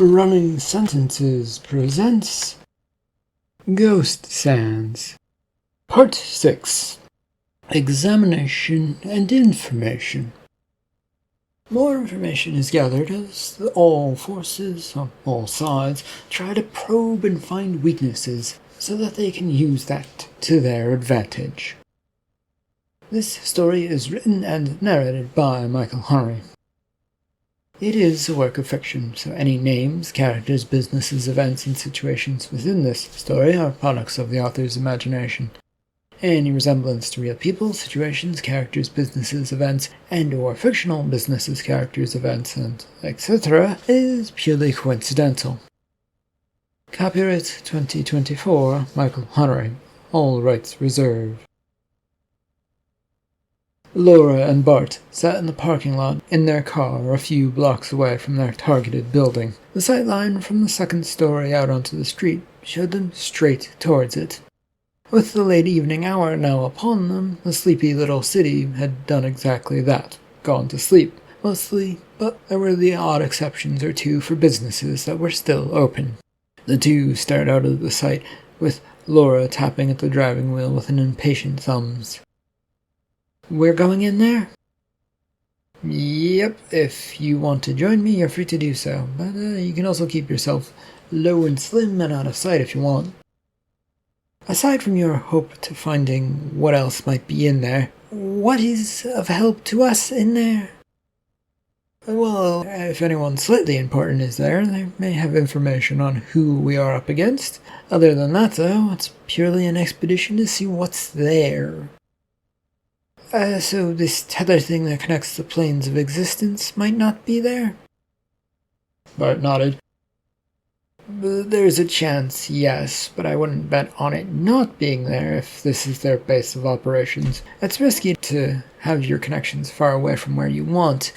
Running Sentences presents Ghost Sands Part 6 Examination and Information. More information is gathered as all forces on all sides try to probe and find weaknesses so that they can use that to their advantage. This story is written and narrated by Michael Hunnery. It is a work of fiction, so any names, characters, businesses, events, and situations within this story are products of the author's imagination. Any resemblance to real people, situations, characters, businesses, events, and/or fictional businesses, characters, events, and etc. is purely coincidental. Copyright 2024, Michael Hunnery. All rights reserved. Laura and Bart sat in the parking lot in their car a few blocks away from their targeted building. The sightline from the second story out onto the street showed them straight towards it. With the late evening hour now upon them, the sleepy little city had done exactly that, gone to sleep, mostly, but there were the odd exceptions or two for businesses that were still open. The two stared out of the sight, with Laura tapping at the driving wheel with an impatient thumbs. "We're going in there?" "Yep, if you want to join me, you're free to do so, but you can also keep yourself low and slim and out of sight if you want." "Aside from your hope to finding what else might be in there, what is of help to us in there?" "Well, if anyone slightly important is there, they may have information on who we are up against. Other than that, though, it's purely an expedition to see what's there." So this tether thing that connects the planes of existence might not be there?" Bart nodded. "There's a chance, yes, but I wouldn't bet on it not being there if this is their base of operations. It's risky to have your connections far away from where you want,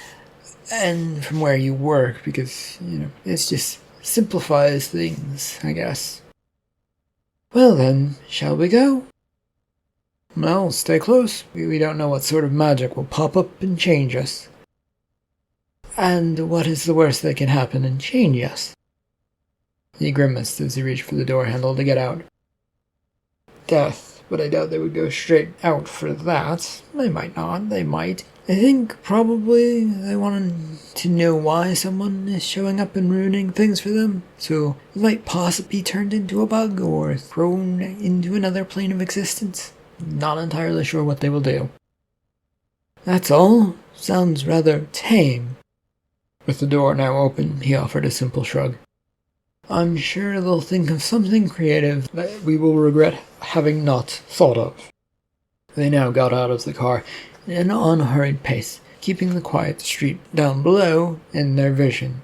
and from where you work, because, it just simplifies things, I guess." "Well then, shall we go?" "Well, stay close. We don't know what sort of magic will pop up and change us." "And what is the worst that can happen and change us?" He grimaced as he reached for the door handle to get out. "Death, but I doubt they would go straight out for that. They might not, they might. I think probably they wanted to know why someone is showing up and ruining things for them, so it might possibly be turned into a bug or thrown into another plane of existence. Not entirely sure what they will do." "That's all? Sounds rather tame." With the door now open, he offered a simple shrug. "I'm sure they'll think of something creative that we will regret having not thought of." They now got out of the car in an unhurried pace, keeping the quiet street down below in their vision.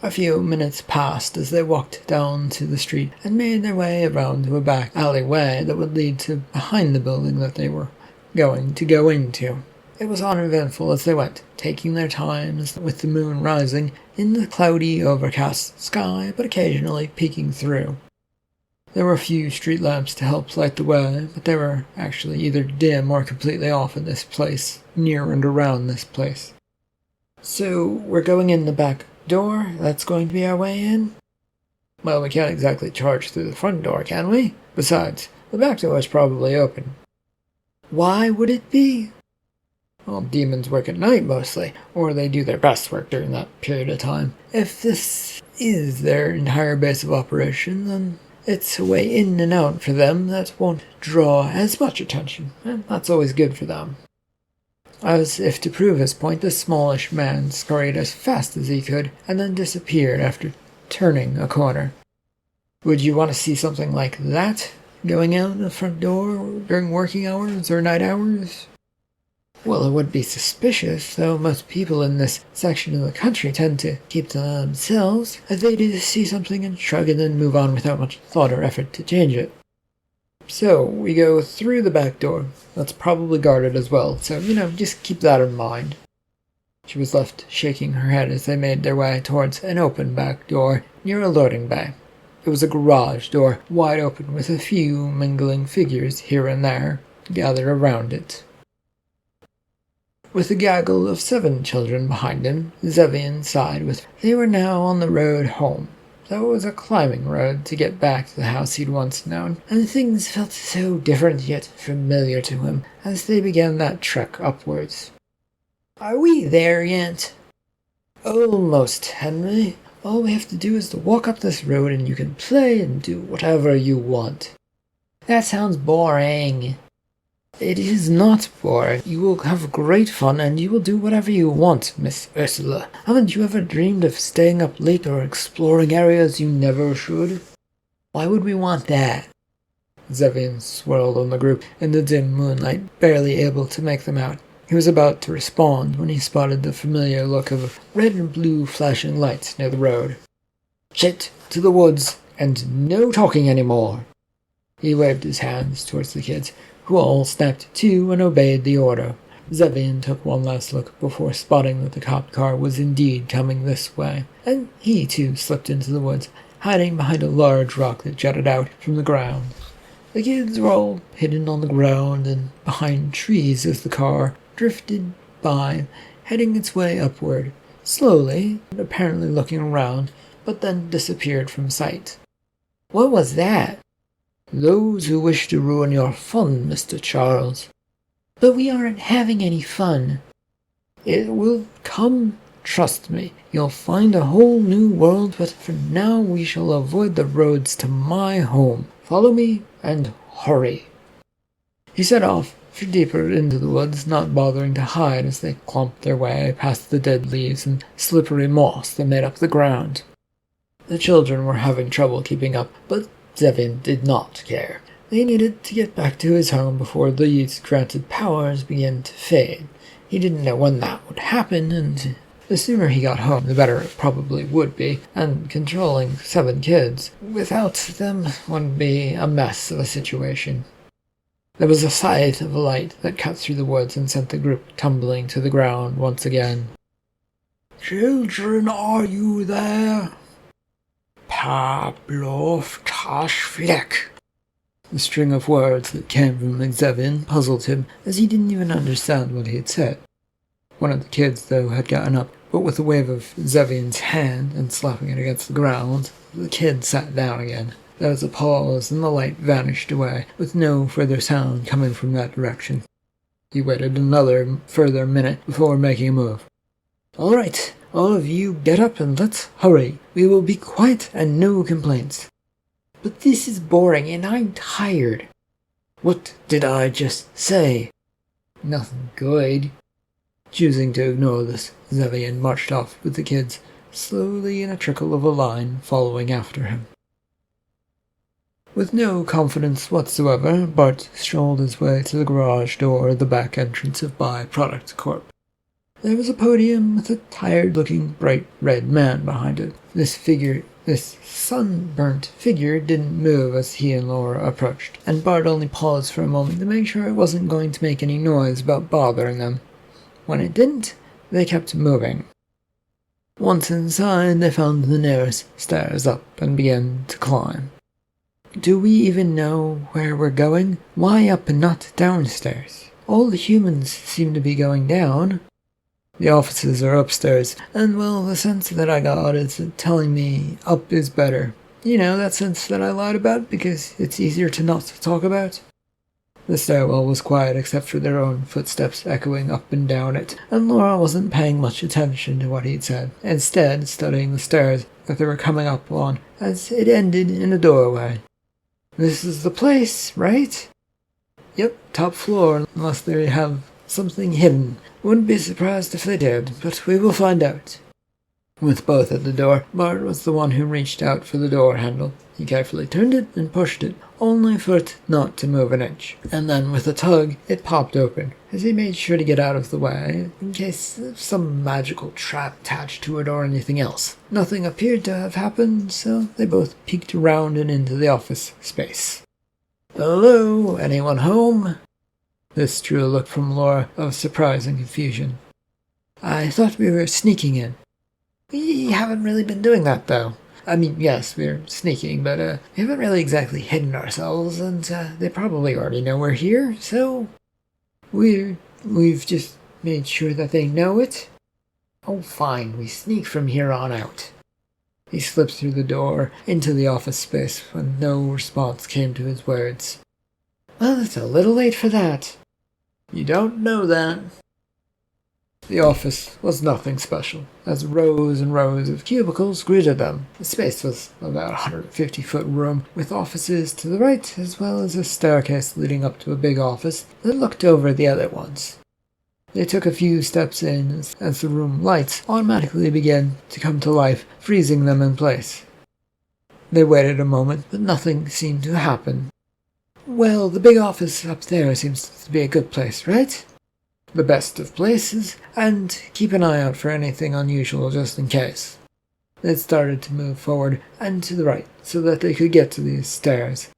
A few minutes passed as they walked down to the street and made their way around to a back alleyway that would lead to behind the building that they were going to go into. It was uneventful as they went, taking their time with the moon rising in the cloudy, overcast sky, but occasionally peeking through. There were a few street lamps to help light the way, but they were actually either dim or completely off in this place, near and around this place. "So, we're going in the back door? That's going to be our way in?" "Well, we can't exactly charge through the front door, can we? Besides, the back door is probably open." "Why would it be?" "Well, demons work at night mostly, or they do their best work during that period of time. If this is their entire base of operation, then it's a way in and out for them that won't draw as much attention, and that's always good for them." As if to prove his point, the smallish man scurried as fast as he could, and then disappeared after turning a corner. "Would you want to see something like that, going out the front door during working hours or night hours?" "Well, it would be suspicious, though most people in this section of the country tend to keep to themselves. They'd just see something and shrug and then move on without much thought or effort to change it." "So, we go through the back door. That's probably guarded as well, so, just keep that in mind." She was left shaking her head as they made their way towards an open back door near a loading bay. It was a garage door, wide open with a few mingling figures here and there gathered around it. With a gaggle of 7 children behind him, Zevian sighed with. They were now on the road home, though it was a climbing road to get back to the house he'd once known, and things felt so different yet familiar to him as they began that trek upwards. "Are we there yet?" "Almost, Henry. All we have to do is to walk up this road and you can play and do whatever you want." "That sounds boring." "It is not boring. You will have great fun and you will do whatever you want, Miss Ursula. Haven't you ever dreamed of staying up late or exploring areas you never should?" "Why would we want that?" Zevian swirled on the group in the dim moonlight, barely able to make them out. He was about to respond when he spotted the familiar look of red and blue flashing lights near the road. "Shit, to the woods, and no talking anymore." He waved his hands towards the kids, who all snapped to and obeyed the order. Zevian took one last look before spotting that the cop car was indeed coming this way, and he too slipped into the woods, hiding behind a large rock that jutted out from the ground. The kids were all hidden on the ground and behind trees as the car drifted by, heading its way upward, slowly, apparently looking around, but then disappeared from sight. "What was that?" "Those who wish to ruin your fun, Mr. Charles." "But we aren't having any fun." "It will come, trust me. You'll find a whole new world, but for now we shall avoid the roads to my home. Follow me, and hurry." He set off for deeper into the woods, not bothering to hide as they clumped their way past the dead leaves and slippery moss that made up the ground. The children were having trouble keeping up, but Zevian did not care. They needed to get back to his home before the youth's granted powers began to fade. He didn't know when that would happen, and the sooner he got home, the better it probably would be, and controlling 7 kids without them would be a mess of a situation. There was a scythe of a light that cut through the woods and sent the group tumbling to the ground once again. "Children, are you there?" "Pavlov Tashfleck." The string of words that came from Zevian puzzled him, as he didn't even understand what he had said. One of the kids, though, had gotten up, but with a wave of Zevian's hand and slapping it against the ground, the kid sat down again. There was a pause, and the light vanished away, with no further sound coming from that direction. He waited another further minute before making a move. "All right, all of you get up and let's hurry. We will be quiet and no complaints." "But this is boring and I'm tired." "What did I just say?" "Nothing good." Choosing to ignore this, Zevian marched off with the kids, slowly in a trickle of a line following after him. With no confidence whatsoever, Bart strolled his way to the garage door at the back entrance of By-Product Corp. There was a podium with a tired-looking, bright red man behind it. This sunburnt figure didn't move as he and Laura approached, and Bart only paused for a moment to make sure it wasn't going to make any noise about bothering them. When it didn't, they kept moving. Once inside, they found the nearest stairs up and began to climb. "Do we even know where we're going? Why up and not downstairs? All the humans seem to be going down." "The offices are upstairs, and well, the sense that I got is telling me up is better. You know, that sense that I lied about because it's easier to not talk about?" The stairwell was quiet except for their own footsteps echoing up and down it, and Laura wasn't paying much attention to what he'd said, instead studying the stairs that they were coming up on as it ended in a doorway. "This is the place, right?" "Yep, top floor, unless they have something hidden. Wouldn't be surprised if they did, but we will find out." With both at the door, Bart was the one who reached out for the door handle. He carefully turned it and pushed it, only for it not to move an inch, and then with a tug, it popped open, as he made sure to get out of the way, in case of some magical trap attached to it or anything else. Nothing appeared to have happened, so they both peeked around and into the office space. "Hello, anyone home?" This drew a look from Laura of surprise and confusion. "I thought we were sneaking in." "We haven't really been doing that, though. I mean, yes, we're sneaking, but we haven't really exactly hidden ourselves, and they probably already know we're here, so we've just made sure that they know it? Oh, fine, we sneak from here on out. He slipped through the door into the office space when no response came to his words. Well, it's a little late for that. You don't know that. The office was nothing special, as rows and rows of cubicles greeted them. The space was about a 150-foot room, with offices to the right, as well as a staircase leading up to a big office that looked over the other ones. They took a few steps in as the room lights automatically began to come to life, freezing them in place. They waited a moment, but nothing seemed to happen. Well, the big office up there seems to be a good place, right? The best of places, and keep an eye out for anything unusual just in case. They started to move forward and to the right so that they could get to these stairs.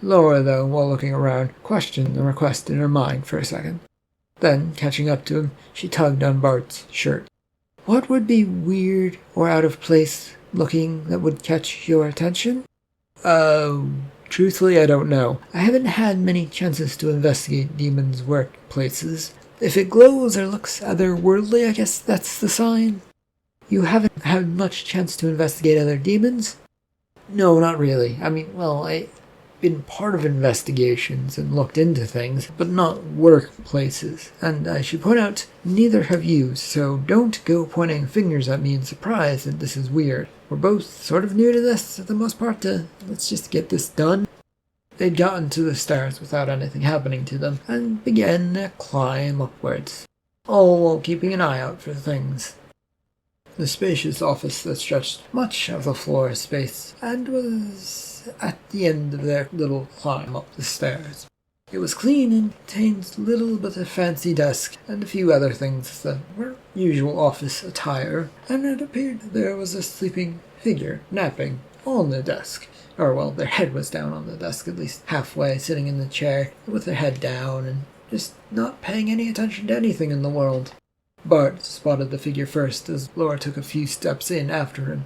Laura, though, while looking around, questioned the request in her mind for a second. Then, catching up to him, she tugged on Bart's shirt. What would be weird or out of place looking that would catch your attention? Truthfully, I don't know. I haven't had many chances to investigate demons' workplaces. If it glows or looks otherworldly, I guess that's the sign. You haven't had much chance to investigate other demons? No, not really. I've been part of investigations and looked into things, but not workplaces. And I should point out, neither have you, so don't go pointing fingers at me in surprise that this is weird. We're both sort of new to this, for the most part, let's just get this done. They'd gotten to the stairs without anything happening to them, and began their climb upwards, all while keeping an eye out for things. The spacious office that stretched much of the floor space, and was at the end of their little climb up the stairs. It was clean and contained little but a fancy desk and a few other things that were usual office attire, and it appeared there was a sleeping figure napping on the desk. Or, well, their head was down on the desk, at least halfway, sitting in the chair, with their head down, and just not paying any attention to anything in the world. Bart spotted the figure first, as Laura took a few steps in after him.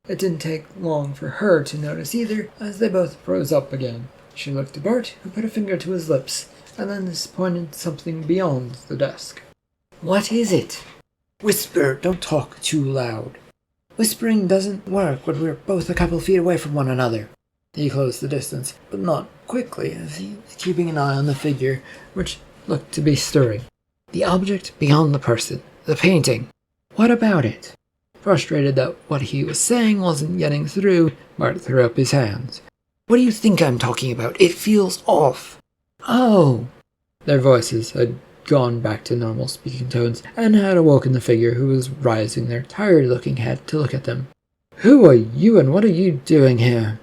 It didn't take long for her to notice either, as they both rose up again. She looked at Bart, who put a finger to his lips, and then pointed something beyond the desk. What is it? Whisper, don't talk too loud. Whispering doesn't work when we're both a couple feet away from one another. He closed the distance, but not quickly, as he was keeping an eye on the figure, which looked to be stirring. The object beyond the person. The painting. What about it? Frustrated that what he was saying wasn't getting through, Bart threw up his hands. What do you think I'm talking about? It feels off. Oh. Their voices had gone back to normal speaking tones, and had awoken the figure who was raising their tired-looking head to look at them. Who are you, and what are you doing here?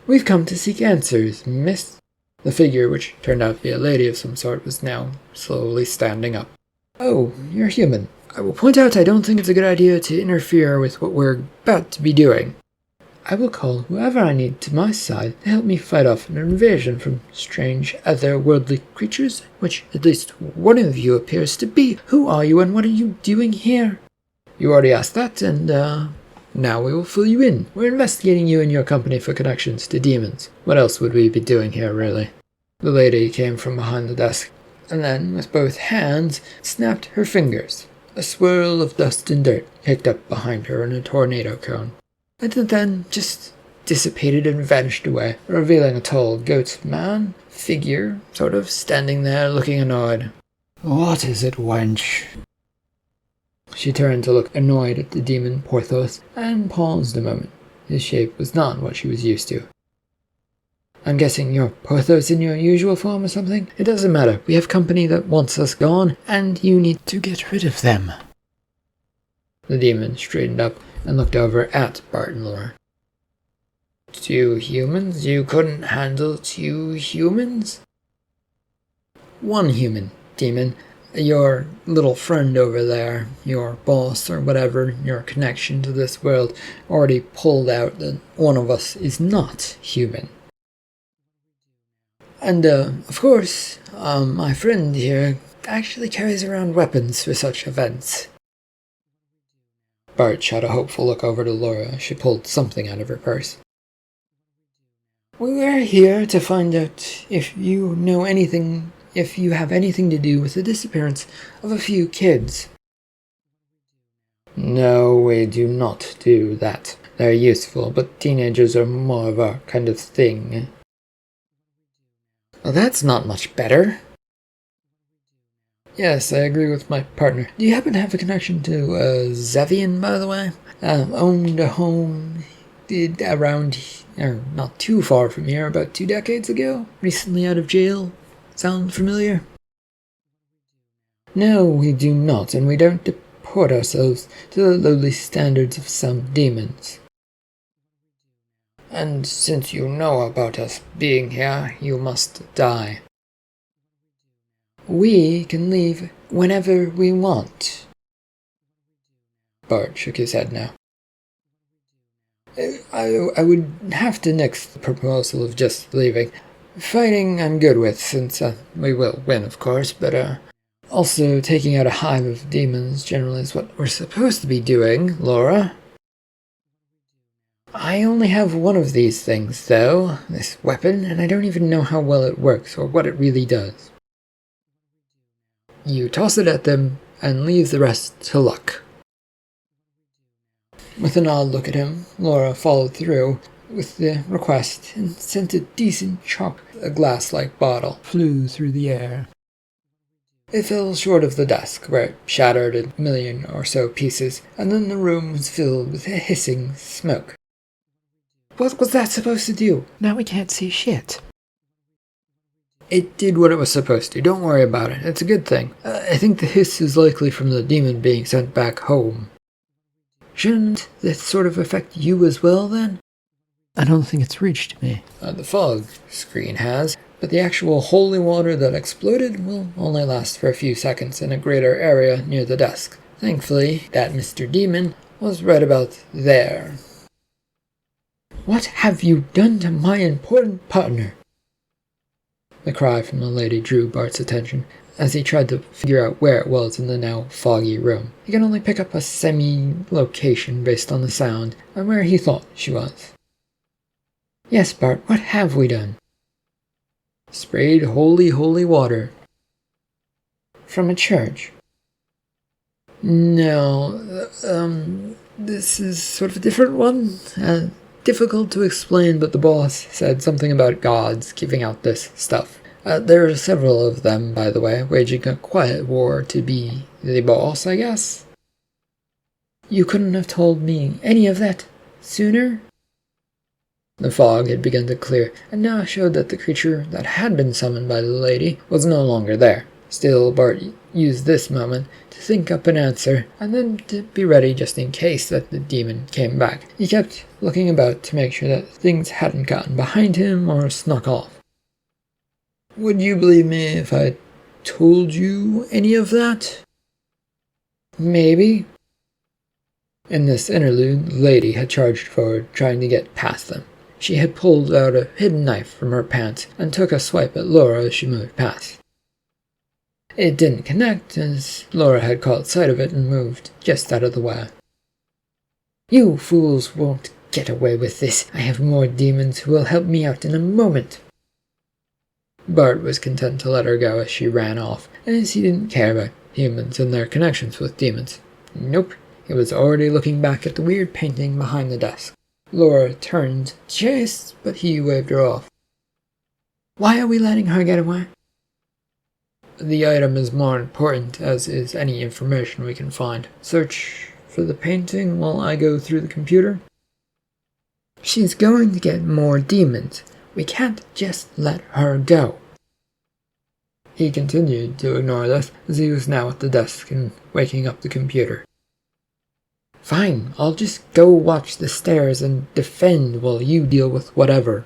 We've come to seek answers, miss. The figure, which turned out to be a lady of some sort, was now slowly standing up. Oh, you're human. I will point out I don't think it's a good idea to interfere with what we're about to be doing. I will call whoever I need to my side to help me fight off an invasion from strange, otherworldly creatures, which at least one of you appears to be. Who are you, and what are you doing here? You already asked that, and, now we will fill you in. We're investigating you and your company for connections to demons. What else would we be doing here, really? The lady came from behind the desk, and then, with both hands, snapped her fingers. A swirl of dust and dirt kicked up behind her in a tornado cone, and then just dissipated and vanished away, revealing a tall goat man figure, sort of standing there looking annoyed. What is it, wench? She turned to look annoyed at the demon Porthos, and paused a moment. His shape was not what she was used to. I'm guessing you're Porthos in your usual form or something? It doesn't matter. We have company that wants us gone, and you need to get rid of them. The demon straightened up and looked over at Bart and Laura. 2 humans? You couldn't handle 2 humans? 1 human, demon. Your little friend over there, your boss or whatever, your connection to this world, already pulled out that one of us is not human. And, of course, my friend here actually carries around weapons for such events. Bart shot a hopeful look over to Laura as she pulled something out of her purse. We're here to find out if you know anything if you have anything to do with the disappearance of a few kids. No, we do not do that. They're useful, but teenagers are more of our kind of thing. Well, that's not much better. Yes, I agree with my partner. Do you happen to have a connection to Zevian, by the way? Owned a home around, or not too far from here, about 2 decades ago. Recently out of jail. Sound familiar? No, we do not, and we don't deport ourselves to the lowly standards of some demons. And since you know about us being here, you must die. We can leave whenever we want. Bart shook his head now. I would have to nix the proposal of just leaving. Fighting I'm good with, since we will win, of course, but also taking out a hive of demons generally is what we're supposed to be doing, Laura. I only have one of these things, though, this weapon, and I don't even know how well it works or what it really does. You toss it at them and leave the rest to luck. With an odd look at him, Laura followed through with the request and sent a decent chunk. A glass-like bottle flew through the air. It fell short of the desk, where it shattered a million or so pieces, and then the room was filled with a hissing smoke. What was that supposed to do? Now we can't see shit. It did what it was supposed to. Don't worry about it. It's a good thing. I think the hiss is likely from the demon being sent back home. Shouldn't this sort of affect you as well, then? I don't think it's reached me. The fog screen has, but the actual holy water that exploded will only last for a few seconds in a greater area near the desk. Thankfully, that Mr. Demon was right about there. What have you done to my important partner? The cry from the lady drew Bart's attention, as he tried to figure out where it was in the now foggy room. He could only pick up a semi-location based on the sound and where he thought she was. Yes, Bart, what have we done? Sprayed holy water. From a church. No, this is sort of a different one. Difficult to explain, but the boss said something about gods giving out this stuff. There are several of them, by the way, waging a quiet war to be the boss, I guess. You couldn't have told me any of that sooner? The fog had begun to clear, and now showed that the creature that had been summoned by the lady was no longer there. Still, Bart used this moment to think up an answer, and then to be ready just in case that the demon came back. He kept looking about to make sure that things hadn't gotten behind him or snuck off. Would you believe me if I told you any of that? Maybe. In this interlude, the lady had charged forward, trying to get past them. She had pulled out a hidden knife from her pants and took a swipe at Laura as she moved past. It didn't connect, as Laura had caught sight of it and moved just out of the way. You fools won't get away with this. I have more demons who will help me out in a moment. Bart was content to let her go as she ran off, as he didn't care about humans and their connections with demons. Nope, he was already looking back at the weird painting behind the desk. Laura turned to chase, but he waved her off. Why are we letting her get away? The item is more important, as is any information we can find. Search for the painting while I go through the computer. She's going to get more demons. We can't just let her go. He continued to ignore this, as he was now at the desk and waking up the computer. Fine, I'll just go watch the stairs and defend while you deal with whatever.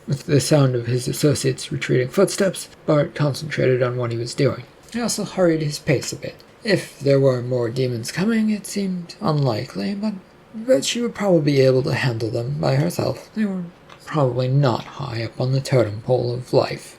With the sound of his associates' retreating footsteps, Bart concentrated on what he was doing. He also hurried his pace a bit. If there were more demons coming, it seemed unlikely, but she would probably be able to handle them by herself. They were probably not high up on the totem pole of life.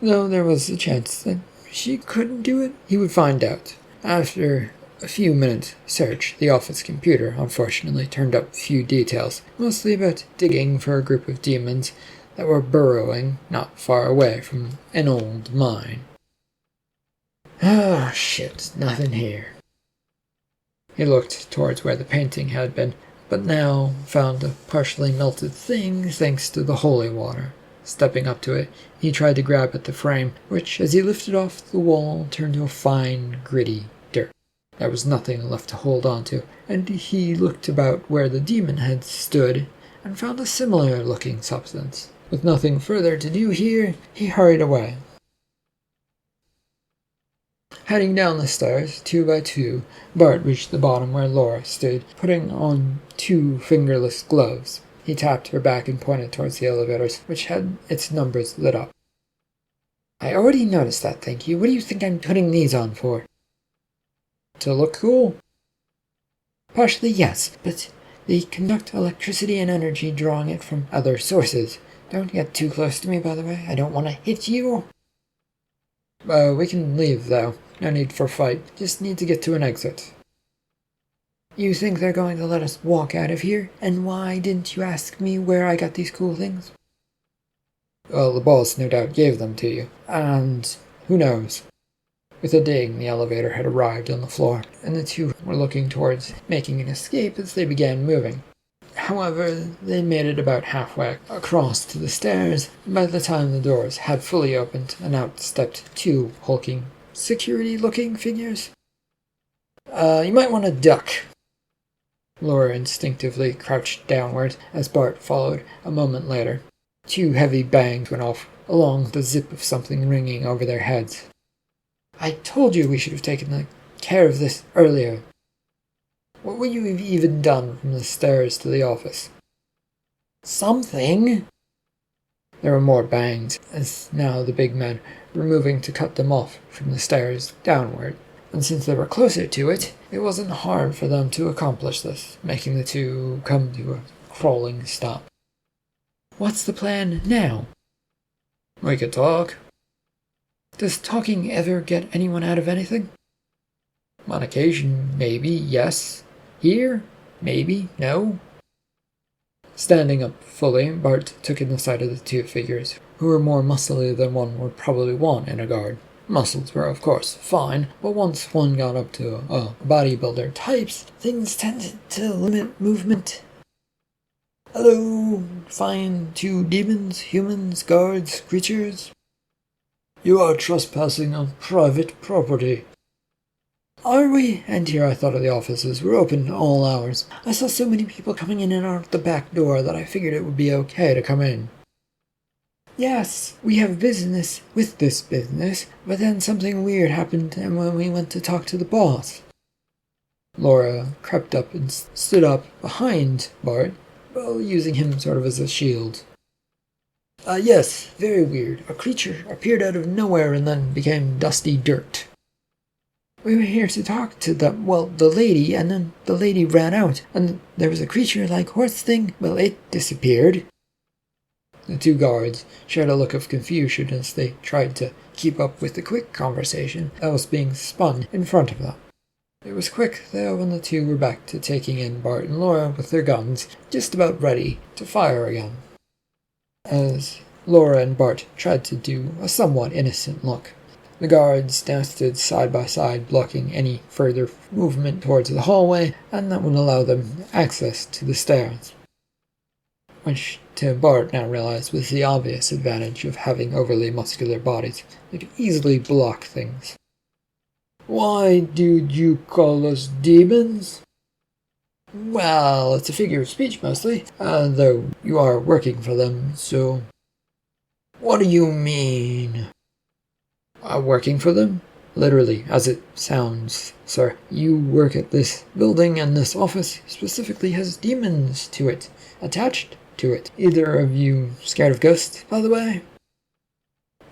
Though there was a chance that she couldn't do it, he would find out. After a few minutes' search, the office computer unfortunately turned up a few details, mostly about digging for a group of demons that were burrowing not far away from an old mine. Oh, shit, nothing here. He looked towards where the painting had been, but now found a partially melted thing thanks to the holy water. Stepping up to it, he tried to grab at the frame, which, as he lifted off the wall, turned to a fine, gritty dirt. There was nothing left to hold on to, and he looked about where the demon had stood and found a similar-looking substance. With nothing further to do here, he hurried away. Heading down the stairs, 2 by 2, Bart reached the bottom where Laura stood, putting on 2 fingerless gloves. He tapped her back and pointed towards the elevators, which had its numbers lit up. I already noticed that, thank you. What do you think I'm putting these on for? To look cool? Partially, yes, but they conduct electricity and energy, drawing it from other sources. Don't get too close to me, by the way. I don't want to hit you. We can leave, though. No need for fight. Just need to get to an exit. You think they're going to let us walk out of here? And why didn't you ask me where I got these cool things? Well, the boss no doubt gave them to you. And who knows? With a ding, the elevator had arrived on the floor, and the two were looking towards making an escape as they began moving. However, they made it about halfway across to the stairs by the time the doors had fully opened, and out stepped 2 hulking, security-looking figures. You might want to duck. Laura instinctively crouched downward as Bart followed a moment later. 2 heavy bangs went off along the zip of something ringing over their heads. I told you we should have taken care of this earlier. What would you have even done from the stairs to the office? Something! There were more bangs, as now the big men were moving to cut them off from the stairs downward, and since they were closer to it, it wasn't hard for them to accomplish this, making the 2 come to a crawling stop. What's the plan now? We could talk. Does talking ever get anyone out of anything? On occasion, maybe, yes. Here? Maybe, no. Standing up fully, Bart took in the sight of the 2 figures, who were more muscly than one would probably want in a guard. Muscles were, of course, fine, but once one got up to a bodybuilder types, things tended to limit movement. Hello, fine 2 demons, humans, guards, creatures. You are trespassing on private property. Are we? And here I thought of the offices were open all hours. I saw so many people coming in and out the back door that I figured it would be okay to come in. Yes, we have business with this business, but then something weird happened and when we went to talk to the boss. Laura crept up and stood up behind Bart, while using him sort of as a shield. Yes, very weird. A creature appeared out of nowhere and then became dusty dirt. We were here to talk to the lady, and then the lady ran out, and there was a creature-like horse thing. Well, it disappeared. The 2 guards shared a look of confusion as they tried to keep up with the quick conversation that was being spun in front of them. It was quick, though, when the 2 were back to taking in Bart and Laura with their guns, just about ready to fire again. As Laura and Bart tried to do a somewhat innocent look, the guards now stood side by side, blocking any further movement towards the hallway, and that would allow them access to the stairs. Which, to Bart now realized, was the obvious advantage of having overly muscular bodies. They could easily block things. Why did you call us demons? Well, it's a figure of speech mostly, though you are working for them, so... What do you mean? Working for them? Literally, as it sounds, sir. You work at this building, and this office specifically has demons to it, attached to it. Either of you scared of ghosts, by the way?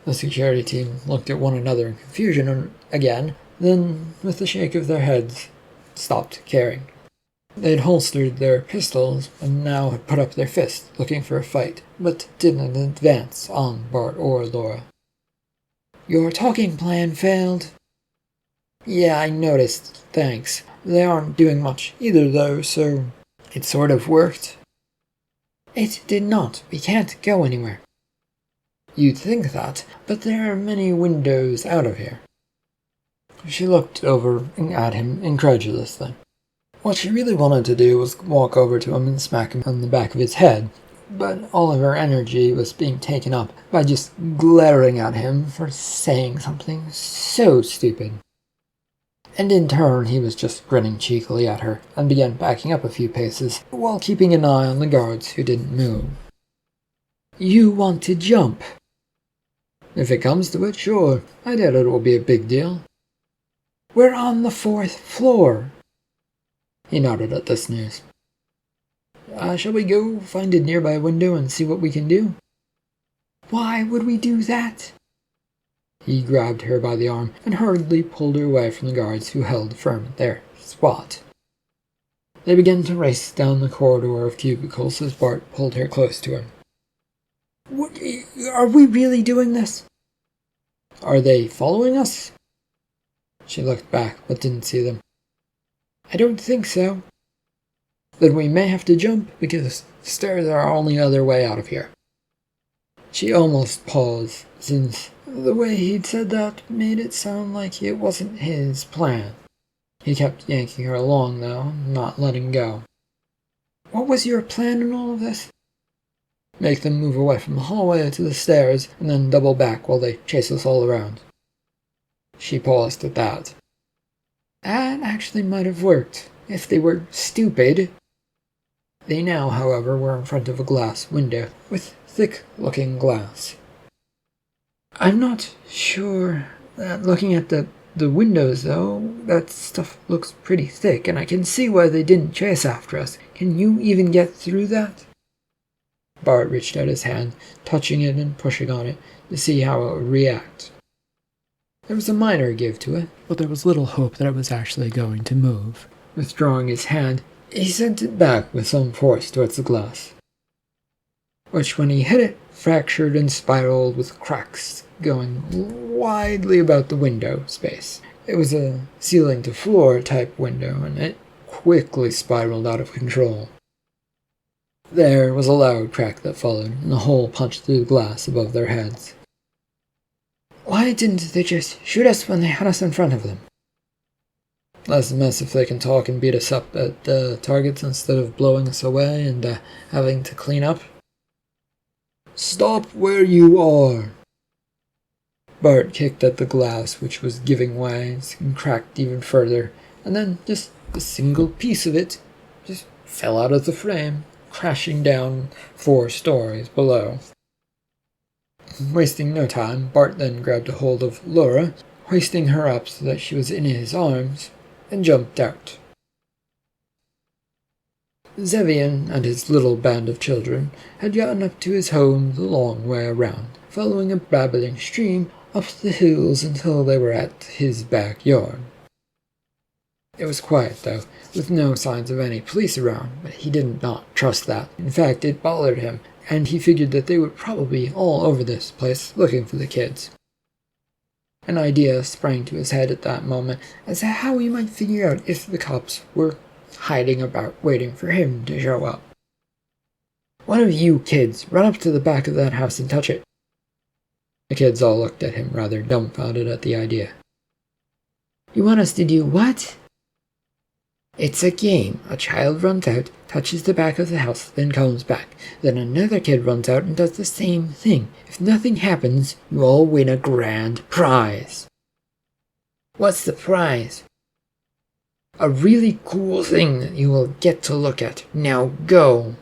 The security team looked at one another in confusion again, then, with a shake of their heads, stopped caring. They'd holstered their pistols and now had put up their fists, looking for a fight, but didn't advance on Bart or Laura. Your talking plan failed. Yeah, I noticed, thanks. They aren't doing much either, though, so it sort of worked. It did not. We can't go anywhere. You'd think that, but there are many windows out of here. She looked over at him incredulously. What she really wanted to do was walk over to him and smack him on the back of his head, but all of her energy was being taken up by just glaring at him for saying something so stupid. And in turn, he was just grinning cheekily at her and began backing up a few paces while keeping an eye on the guards who didn't move. You want to jump? If it comes to it, sure. I doubt it will be a big deal. We're on the 4th floor. He nodded at this news. Shall we go find a nearby window and see what we can do? Why would we do that? He grabbed her by the arm and hurriedly pulled her away from the guards who held firm at their spot. They began to race down the corridor of cubicles as Bart pulled her close to him. What, are we really doing this? Are they following us? She looked back but didn't see them. I don't think so. Then we may have to jump because the stairs are our only other way out of here. She almost paused, since the way he'd said that made it sound like it wasn't his plan. He kept yanking her along, though, not letting go. What was your plan in all of this? Make them move away from the hallway to the stairs, and then double back while they chase us all around. She paused at that. That actually might have worked, if they were stupid. They now, however, were in front of a glass window, with thick-looking glass. I'm not sure that looking at the windows, though, that stuff looks pretty thick, and I can see why they didn't chase after us. Can you even get through that? Bart reached out his hand, touching it and pushing on it to see how it would react. There was a minor give to it, but there was little hope that it was actually going to move. Withdrawing his hand, he sent it back with some force towards the glass, which when he hit it, fractured and spiraled with cracks going widely about the window space. It was a ceiling-to-floor type window, and it quickly spiraled out of control. There was a loud crack that followed, and a hole punched through the glass above their heads. Why didn't they just shoot us when they had us in front of them? Less mess if they can talk and beat us up at targets instead of blowing us away and having to clean up. Stop where you are! Bart kicked at the glass, which was giving way and cracked even further, and then just a single piece of it just fell out of the frame, crashing down 4 stories below. Wasting no time, Bart then grabbed a hold of Laura, hoisting her up so that she was in his arms, and jumped out. Zevian and his little band of children had gotten up to his home the long way around, following a babbling stream up the hills until they were at his backyard. It was quiet, though, with no signs of any police around, but he did not trust that. In fact, it bothered him, and he figured that they would probably be all over this place looking for the kids. An idea sprang to his head at that moment as to how he might figure out if the cops were hiding about waiting for him to show up. One of you kids, run up to the back of that house and touch it. The kids all looked at him rather dumbfounded at the idea. You want us to do what? It's a game. A child runs out, touches the back of the house, then comes back. Then another kid runs out and does the same thing. If nothing happens, you all win a grand prize. What's the prize? A really cool thing that you will get to look at. Now go!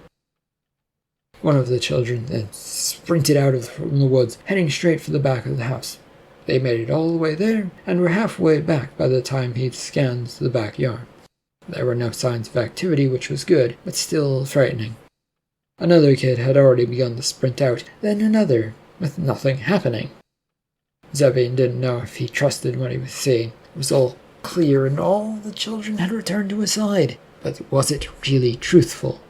One of the children then sprinted out from the woods, heading straight for the back of the house. They made it all the way there, and were halfway back by the time he'd scanned the backyard. There were no signs of activity, which was good, but still frightening. Another kid had already begun to sprint out, then another, with nothing happening. Zevian didn't know if he trusted what he was seeing. It was all clear and all the children had returned to his side, but was it really truthful?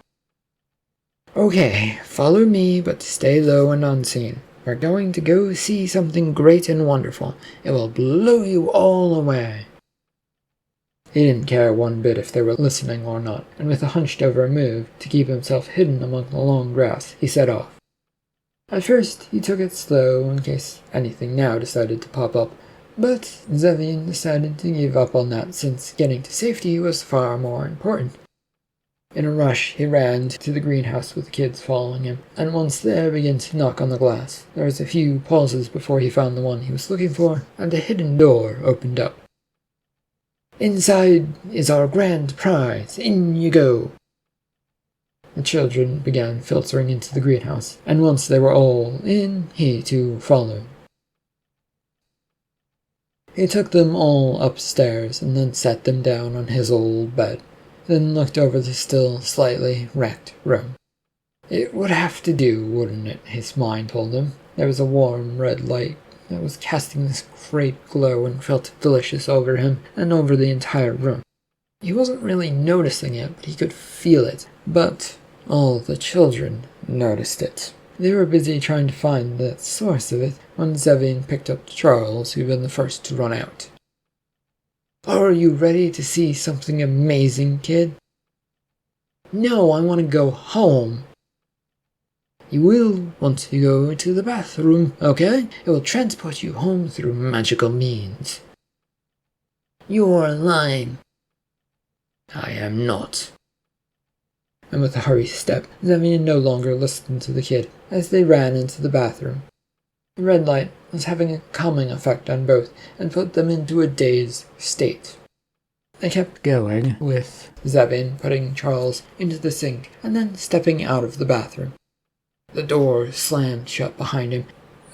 Okay, follow me, but stay low and unseen. We're going to go see something great and wonderful. It will blow you all away. He didn't care one bit if they were listening or not, and with a hunched-over move to keep himself hidden among the long grass, he set off. At first, he took it slow in case anything now decided to pop up, but Zevin decided to give up on that since getting to safety was far more important. In a rush, he ran to the greenhouse with the kids following him, and once there began to knock on the glass. There was a few pauses before he found the one he was looking for, and a hidden door opened up. "Inside is our grand prize. In you go." The children began filtering into the greenhouse, and once they were all in, he too followed. He took them all upstairs and then sat them down on his old bed, then looked over the still slightly wrecked room. It would have to do, wouldn't it? His mind told him. There was a warm red light that was casting this great glow and felt delicious over him and over the entire room. He wasn't really noticing it, but he could feel it. But all the children noticed it. They were busy trying to find the source of it when Zevin picked up Charles, who'd been the first to run out. "Are you ready to see something amazing, kid?" "No, I want to go home." "You will once you go into the bathroom, okay? It will transport you home through magical means." "You're lying." "I am not." And with a hurried step, Zevin no longer listened to the kid as they ran into the bathroom. The red light was having a calming effect on both and put them into a dazed state. They kept going, with Zevin putting Charles into the sink and then stepping out of the bathroom. The door slammed shut behind him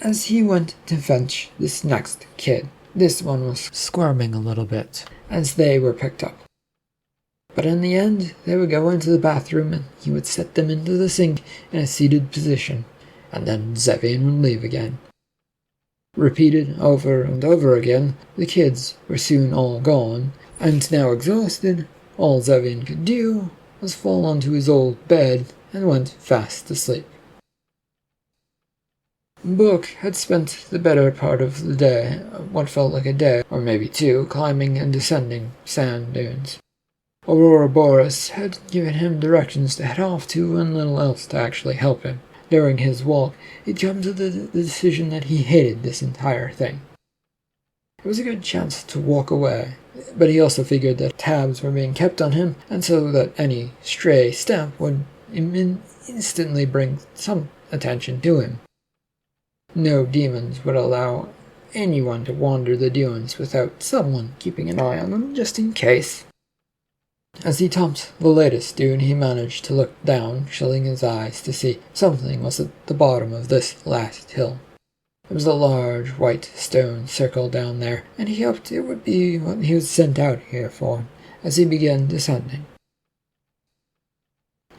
as he went to fetch this next kid. This one was squirming a little bit as they were picked up. But in the end, they would go into the bathroom and he would set them into the sink in a seated position, and then Zevin would leave again. Repeated over and over again, the kids were soon all gone, and now exhausted, all Zevin could do was fall onto his old bed and went fast asleep. Book had spent the better part of the day, what felt like a day, or maybe two, climbing and descending sand dunes. Ouroboros had given him directions to head off to and little else to actually help him. During his walk, he'd come to the decision that he hated this entire thing. It was a good chance to walk away, but he also figured that tabs were being kept on him, and so that any stray step would instantly bring some attention to him. No demons would allow anyone to wander the dunes without someone keeping an eye on them just in case. As he topped the latest dune, he managed to look down, shielding his eyes to see something was at the bottom of this last hill. There was a large white stone circle down there, and he hoped it would be what he was sent out here for, as he began descending.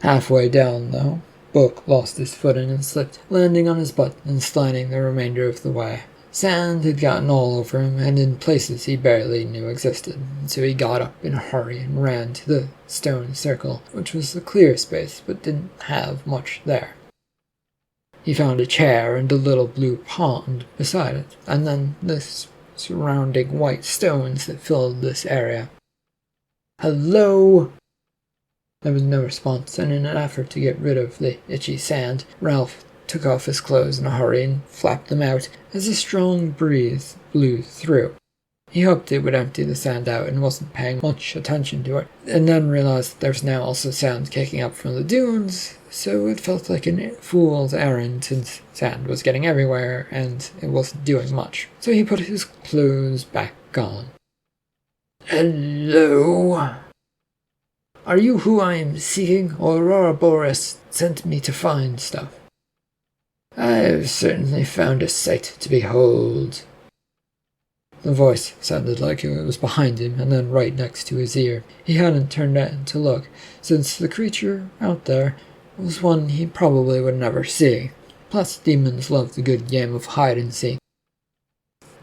Halfway down, though, Book lost his footing and slipped, landing on his butt and sliding the remainder of the way. Sand had gotten all over him, and in places he barely knew existed, so he got up in a hurry and ran to the stone circle, which was a clear space but didn't have much there. He found a chair and a little blue pond beside it, and then the surrounding white stones that filled this area. "Hello?" There was no response, and in an effort to get rid of the itchy sand, Ralph took off his clothes in a hurry and flapped them out as a strong breeze blew through. He hoped it would empty the sand out and wasn't paying much attention to it, and then realized that there was now also sand kicking up from the dunes, so it felt like a fool's errand since sand was getting everywhere and it wasn't doing much. So he put his clothes back on. "Hello? Are you who I am seeking, or Ouroboros sent me to find stuff?" "I've certainly found a sight to behold." The voice sounded like it was behind him and then right next to his ear. He hadn't turned in to look, since the creature out there was one he probably would never see. Plus, demons loved a good game of hide-and-seek.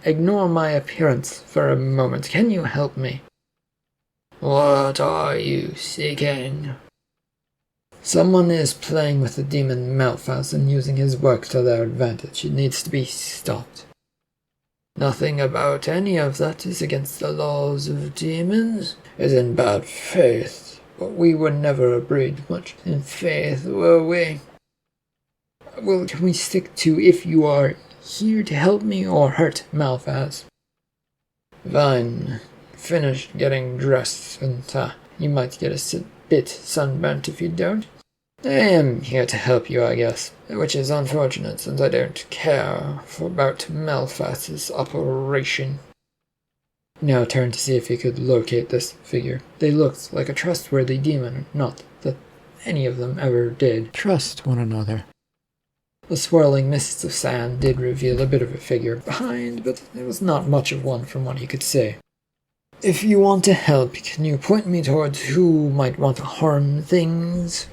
"Ignore my appearance for a moment. Can you help me?" "What are you seeking?" "Someone is playing with the demon Malphas and using his work to their advantage. It needs to be stopped." "Nothing about any of that is against the laws of demons. It's in bad faith, but we were never breed much in faith, were we?" Well, can we stick to if you are here to help me or hurt Malphas? Fine. Finish getting dressed, and you might get a bit sunburnt if you don't. I am here to help you, I guess, which is unfortunate since I don't care about Malphas's operation. Now turned to see if he could locate this figure. They looked like a trustworthy demon, not that any of them ever did trust one another. The swirling mists of sand did reveal a bit of a figure behind, but it was not much of one from what he could see. If you want to help, can you point me towards who might want to harm things?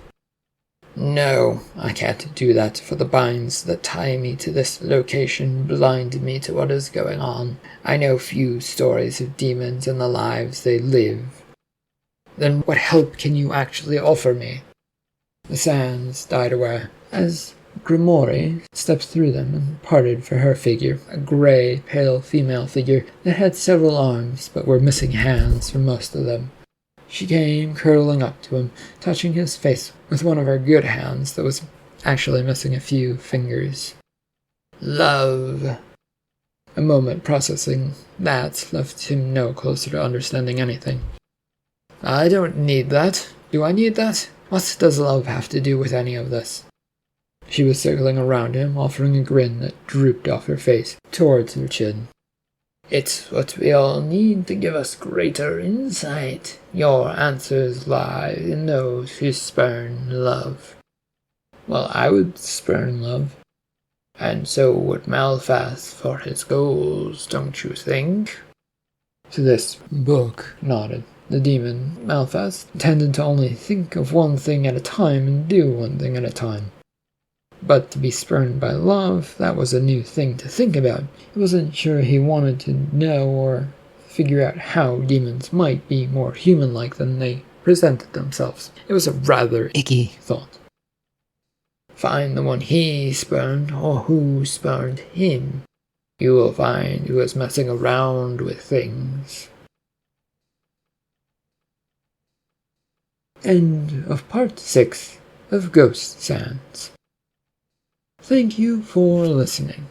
No, I can't do that, for the binds that tie me to this location blind me to what is going on. I know few stories of demons and the lives they live. Then what help can you actually offer me? The sands died away, as Grimoire stepped through them and parted for her figure, a grey, pale female figure that had several arms but were missing hands for most of them. She came curling up to him, touching his face with one of her good hands that was actually missing a few fingers. Love. A moment processing that left him no closer to understanding anything. I don't need that. Do I need that? What does love have to do with any of this? She was circling around him, offering a grin that drooped off her face, towards her chin. It's what we all need to give us greater insight. Your answers lie in those who spurn love. Well, I would spurn love. And so would Malphas for his goals, don't you think? To this, Book nodded. The demon, Malphas, tended to only think of one thing at a time and do one thing at a time. But to be spurned by love, that was a new thing to think about. He wasn't sure he wanted to know or figure out how demons might be more human-like than they presented themselves. It was a rather icky thought. Find the one he spurned, or who spurned him. You will find who is messing around with things. End of part 6 of Ghost Sands. Thank you for listening.